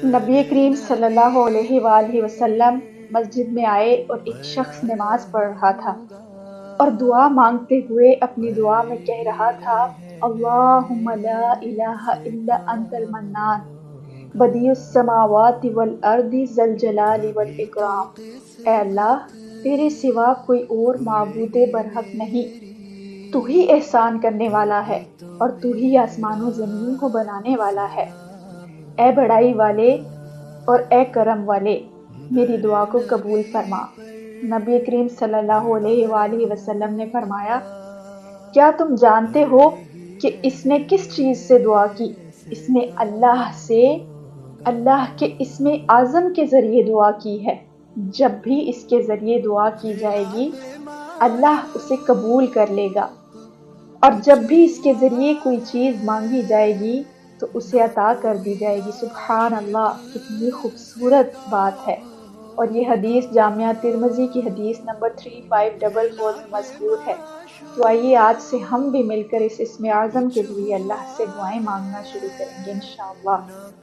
نبی کریم صلی اللہ علیہ وآلہ وسلم مسجد میں آئے اور ایک شخص نماز پڑھ رہا تھا اور دعا مانگتے ہوئے اپنی دعا میں کہہ رہا تھا، اللہم لا الہ الا انت المنان بدیع السماوات والارض ذی الجلال والاکرام۔ اے اللہ، تیرے سوا کوئی اور معبود برحق نہیں، تو ہی احسان کرنے والا ہے اور تو ہی آسمان و زمین کو بنانے والا ہے۔ اے بڑائی والے اور اے کرم والے، میری دعا کو قبول فرما۔ نبی کریم صلی اللہ علیہ وآلہ وسلم نے فرمایا، کیا تم جانتے ہو کہ اس نے کس چیز سے دعا کی؟ اس نے اللہ سے اللہ کے اسم اعظم کے ذریعے دعا کی ہے۔ جب بھی اس کے ذریعے دعا کی جائے گی، اللہ اسے قبول کر لے گا، اور جب بھی اس کے ذریعے کوئی چیز مانگی جائے گی تو اسے عطا کر دی جائے گی۔ سبحان اللہ، کتنی خوبصورت بات ہے۔ اور یہ حدیث جامعہ ترمذی کی حدیث نمبر 3544 میں مذکور ہے۔ تو آئیے آج سے ہم بھی مل کر اس اسم اعظم کے ذریعے اللہ سے دعائیں مانگنا شروع کریں گے انشاءاللہ۔